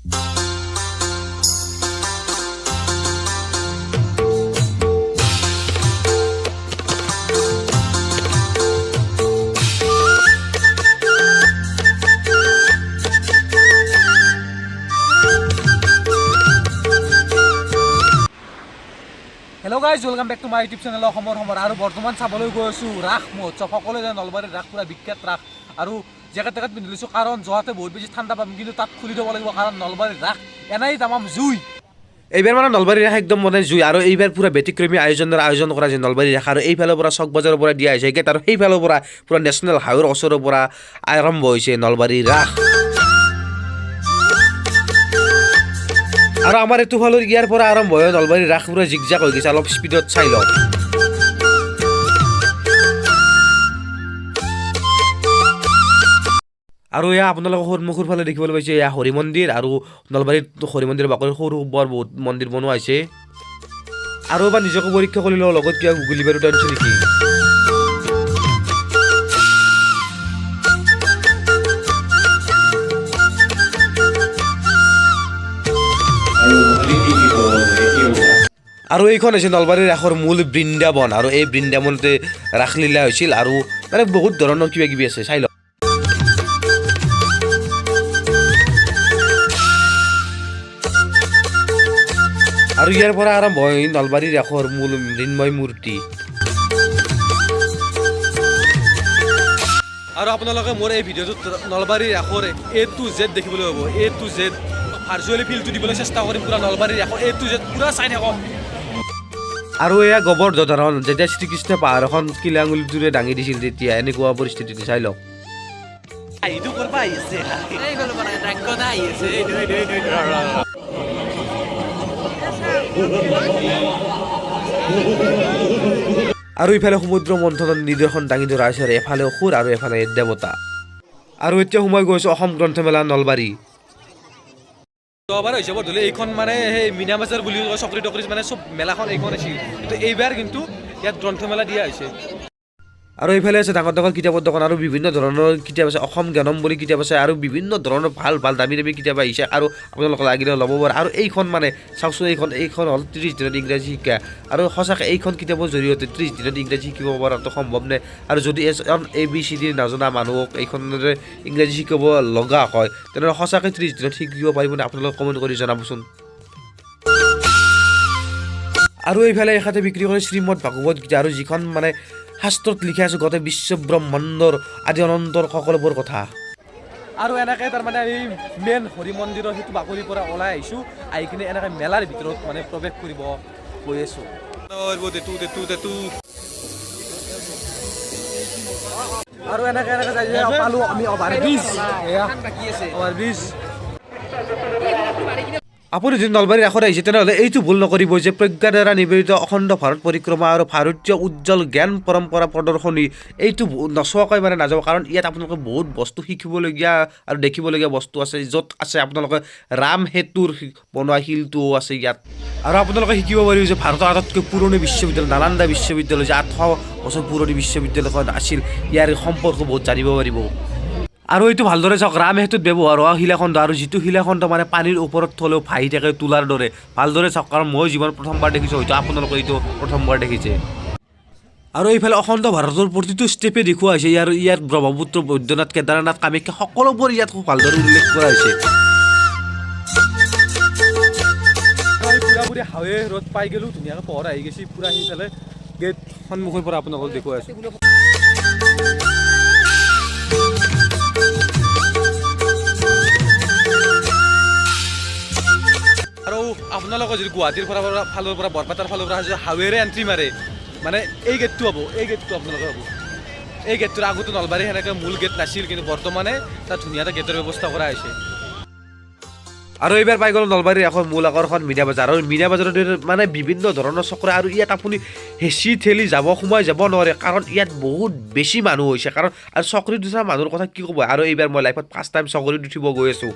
Hello guys, welcome back to my YouTube channel অসমৰ সময় আৰু বৰ্তমান চাবলৈ গৈ আছো ৰাস মহোৎসৱ সকলোৱে জানে নলবাৰীৰ ৰাস পুৰা বিখ্যাত ৰাস আৰু জেগাত পিন্ধি লৈছো কাৰণ যোৱাতে বহুত বেছি ঠাণ্ডা পাম কিন্তু তাত খুলি দিব লাগিব কাৰণ নলবাৰীৰ ৰাস এনেই তামাম জুই এইবাৰ মানে নলবাৰীৰ ৰাস একদম মানে জুই আৰু এইবাৰ পুৰা ব্যতিক্ৰমী আয়োজন কৰা যে নলবাৰীৰ ৰাস আৰু এইফালৰ পৰা চক বজাৰৰ পৰা দিয়া হৈছে গেট আৰু সেইফালৰ পৰা পুৰা নেশ্যনেল হাইৱেৰ ওচৰৰ পৰা আৰম্ভ হৈছে নলবাৰীৰ ৰাস আৰু আমাৰ এইটো ফালৰ ইয়াৰ পৰা আৰম্ভ হয় নলবাৰীৰ ৰাস পুৰা জিগজাগ হৈ গৈছে অলপ স্পীডত চাই লওক আৰু এয়া আপোনালোকৰ সন্মুখৰ ফালে দেখিবলৈ পাইছে এয়া হৰি মন্দিৰ আৰু নলবাৰীত হৰি মন্দিৰৰ বাকৰি সৰু বৰ বহুত মন্দিৰ বনোৱা হৈছে আৰু এবাৰ নিজকে পৰীক্ষা কৰি লওঁ লগত কিবা গুগলি বাৰুত আনিছে নেকি আৰু এইখন হৈছে নলবাৰীৰ ৰাসৰ মূল বৃন্দাবন আৰু এই বৃন্দাবনতে ৰাসলীলা হৈছিল আৰু মানে বহুত ধৰণৰ কিবা কিবি আছে চাই লওক আৰু ইয়াৰ পৰা আৰম্ভ হয় নলবাৰীৰ ৰাসৰ মূল মৃন্ময় মূৰ্তি আৰু আপোনালোকে মোৰ এই ভিডিঅ'টোত নলবাৰীৰ ৰাসৰ A to Z দেখিবলৈ পাব A to Z ভাৰ্চুৱেলি ফিলটো দিবলৈ চেষ্টা কৰিম পুৰা নলবাৰীৰ ৰাসৰ A to Z পুৰা চাই থাকক আৰু এয়া গোবৰ্ধন যেতিয়া শ্ৰীকৃষ্ণ পাহাৰ এখন কিলা আঙুলিটোৰে দাঙি দিছিল তেতিয়া এনেকুৱা পৰিস্থিতি চাই লওক আৰু ইফালে সমুদ্ৰ মন্থনৰ নিদৰ্শন দাঙি ধৰা হৈছে এফালে অসুৰ আৰু এফালে দেৱতা আৰু এতিয়া সোমাই গৈছো অসম গ্ৰন্থমেলা নলবাৰী যোৱাবাৰ হৈছে বৰ্তমান এইখন মানে সেই মিনা বাজাৰ বুলি কয় চকৰি টকৰি মানে চব মেলাখন এইখন আছিল কিন্তু এইবাৰ কিন্তু ইয়াত গ্ৰন্থমেলা দিয়া হৈছে আৰু এইফালে আছে ডাঙৰ ডাঙৰ কিতাপৰ দোকান আৰু বিভিন্ন ধৰণৰ কিতাপ আছে অসম জ্ঞানম বুলি কিতাপ আছে আৰু বিভিন্ন ধৰণৰ ভাল ভাল দামী দামী কিতাপ আহিছে আৰু আপোনালোকে লাগিলে ল'ব পাৰে আৰু এইখন মানে চাওকচোন এইখন হ'ল 30 দিনত ইংৰাজী শিক্ষা আৰু সঁচাকৈ এইখন কিতাপৰ জৰিয়তে 30 দিনত ইংৰাজী শিকিব পৰাটো সম্ভৱ নে আৰু যদি এজন ABCD নজনা মানুহক এইখনেৰে ইংৰাজী শিকাব লগা হয় তেনেহ'লে সঁচাকৈ 30 দিনত শিকিব পাৰিবনে আপোনালোকে কমেণ্ট কৰি জনাবচোন আৰু এইফালে এখাতে বিক্ৰী কৰে শ্ৰীমদ ভাগৱত গীতা আৰু যিখন মানে শাস্ত্ৰত লিখা আছে গোটেই বিশ্ব ব্ৰহ্মাণ্ডৰ আদি অনন্তৰ সকলোবোৰ কথা আৰু এনেকৈ তাৰমানে আমি মেইন হৰি মন্দিৰৰ সেইটো বাকলিৰ পৰা ওলাই আহিছোঁ আহি কিনে এনেকৈ মেলাৰ ভিতৰত মানে প্ৰৱেশ কৰিব গৈ আছোঁ আৰু এনেকৈ যাই পালোঁ আমি অভাৰব্ৰিজ আপুনি যদি নলবাৰীৰ ৰাসত আহিছে তেনেহ'লে এইটো ভুল নকৰিব যে প্ৰজ্ঞা দ্বাৰা নিবেদিত অখণ্ড ভাৰত পৰিক্ৰমা আৰু ভাৰতীয় উজ্জ্বল জ্ঞান পৰম্পৰা প্ৰদৰ্শনী এইটো নচোৱাকৈ মানে নাযাব কাৰণ ইয়াত আপোনালোকে বহুত বস্তু শিকিবলগীয়া আৰু দেখিবলগীয়া বস্তু আছে য'ত আছে আপোনালোকে ৰাম সেতুৰ বনোৱা শিলটোও আছে ইয়াত আৰু আপোনালোকে শিকিব পাৰিব যে ভাৰতৰ আটাইতকৈ পুৰণি বিশ্ববিদ্যালয় নালন্দা বিশ্ববিদ্যালয় যে 800 বছৰ পুৰণি বিশ্ববিদ্যালয়খন আছিল ইয়াৰ সম্পৰ্ক বহুত জানিব পাৰিব আৰু এইটো ভালদৰে চাওক ৰাম সেতুত ব্যৱহাৰ হোৱা শিলাখণ্ড আৰু যিটো শিলাখণ্ড মানে পানীৰ ওপৰত থলেও ভাহি থাকে তোলাৰ দৰে ভালদৰে চাওক কাৰণ মই জীৱন প্ৰথমবাৰ দেখিছোঁ হয়তো আপোনালোকে এইটো প্ৰথমবাৰ দেখিছে আৰু এইফালে অখণ্ড ভাৰতৰ প্ৰতিটো ষ্টেপে দেখুওৱা হৈছে ইয়াৰ ব্ৰহ্মপুত্ৰ বৈদ্যনাথ কেদাৰনাথ কামাখ্যা সকলোবোৰ ইয়াত খুব ভালদৰে উল্লেখ কৰা হৈছে পুৰা হাৱে ৰ'দ পাই গ'লোঁ ধুনীয়াকৈ পোহৰ আহি গৈছে পুৰা সেইফালে গেট সন্মুখৰ পৰা আপোনালোকক দেখুৱাই আছোঁ আৰু আপোনালোকে যদি গুৱাহাটীৰ ফালৰ পৰা বৰপেটাৰ ফালৰ পৰা যদি হাৱেৰে এণ্ট্ৰি মাৰে মানে এই গেটটো হ'ব এই গেটটো আপোনালোকে হ'ব এই গেটটোৰ আগতো নলবাৰী সেনেকৈ মূল গেট নাছিল কিন্তু বৰ্তমানে তাত ধুনীয়া এটা গেটৰ ব্যৱস্থা কৰা হৈছে আৰু এইবাৰ পাই গ'ল নলবাৰীৰ এখন মূল আকৰ্ষণ মিনা বজাৰ আৰু মিনা বজাৰত মানে বিভিন্ন ধৰণৰ চক্ৰ আৰু ইয়াত আপুনি হেঁচি ঠেলি সোমাই যাব নোৱাৰে কাৰণ ইয়াত বহুত বেছি মানুহ হৈছে কাৰণ আৰু চকৰিত উঠা মানুহৰ কথা কি ক'ব আৰু এইবাৰ মই লাইফত ফাৰ্ষ্ট টাইম চকৰিত উঠিব গৈ আছোঁ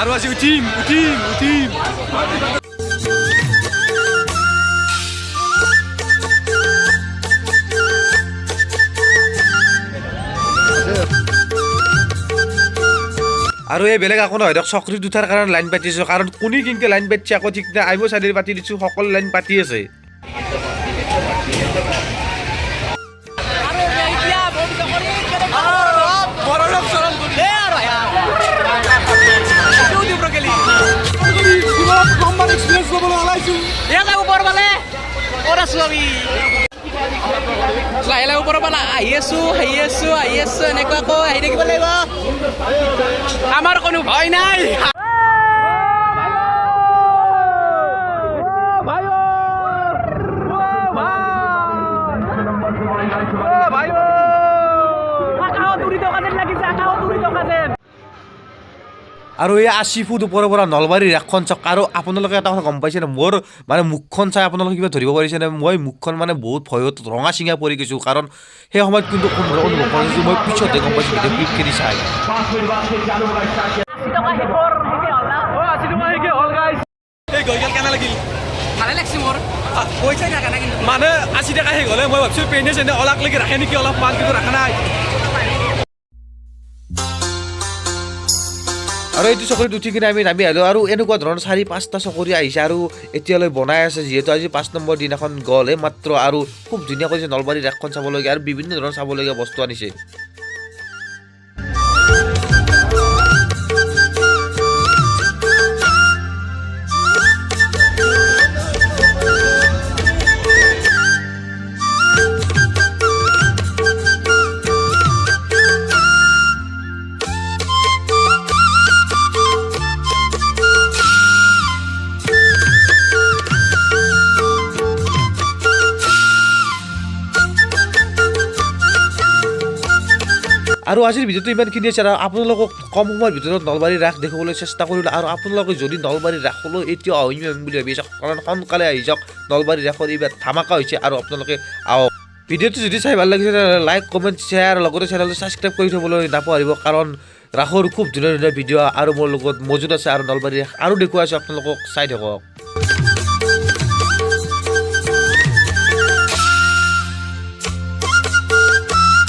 আৰু আজি উঠিম আৰু এই বেলেগ একো নহয় দিয়ক চকৰিত উঠাৰ কাৰণে লাইন পাতিছোঁ কাৰণ কোনে কিনকে লাইন পাতিছে আকৌ ঠিক নাই আহিব চাইডে পাতি দিছোঁ সকলো লাইন পাতি আছে লাহে লাহে ওপৰৰ পৰা আহি আছো এনেকুৱাকৈ আহি থাকিব লাগিব আমাৰ কোনো ভয় নাই আৰু এই 80 ফুট ওপৰৰ পৰা নলবাৰীৰ এখন চক আৰু আপোনালোকে এটা কথা গম পাইছেনে মোৰ মানে মুখখন চাই আপোনালোকে কিবা ধৰিব পাৰিছেনে মই মুখখন মানে বহুত ভয়ত ৰঙা চিঙা পৰি গৈছোঁ কাৰণ সেই সময়ত কিন্তু অনুভৱ কৰিছোঁ মই পিছতে গম পাইছোঁ ভিডিঅ' ক্লিপখিনি চাই ভালে লাগছে মোৰ পইচা থাকা নাই কিন্তু মানে 80 টকা শেষ হ'লে মই ভাবছোঁ পেনে চেনে অলপ লাগি ৰাখে নেকি অলপমান কিন্তু ৰাখা নাই আৰু এইটো চকৰিত উঠি কিনে আমি নামি আহিলোঁ আৰু এনেকুৱা ধৰণৰ 4-5টা চকৰি আহিছে আৰু এতিয়ালৈ বনাই আছে যিহেতু আজি 5 নম্বৰ দিনাখন গ'লে মাত্ৰ আৰু খুব ধুনীয়াকৈ যে নলবাৰীৰ ৰাসখন চাবলগীয়া আৰু বিভিন্ন ধৰণৰ চাবলগীয়া বস্তু আনিছে আৰু আজিৰ ভিডিঅ'টো ইমানখিনি আছে আৰু আপোনালোকক কম সময়ৰ ভিতৰত নলবাৰীৰ ৰাস দেখুৱাবলৈ চেষ্টা কৰিলোঁ আৰু আপোনালোকে যদি নলবাৰীৰ ৰাসলৈ এতিয়াও আহিম বুলি ভাবি আছে কাৰণ সোনকালে আহি যাওক নলবাৰীৰ ৰাসৰ এইবাৰ ধামাকা হৈছে আৰু আপোনালোকে আহক ভিডিঅ'টো যদি চাই ভাল লাগিছে লাইক কমেণ্ট শ্বেয়াৰ লগতে চেনেলটো ছাবস্ক্ৰাইব কৰি থ'বলৈ নাপাহৰিব কাৰণ ৰাসৰ খুব ধুনীয়া ধুনীয়া ভিডিঅ' আৰু মোৰ লগত মজুত আছে আৰু নলবাৰীৰ ৰাস আৰু দেখুৱাইছোঁ আপোনালোকক চাই থাকক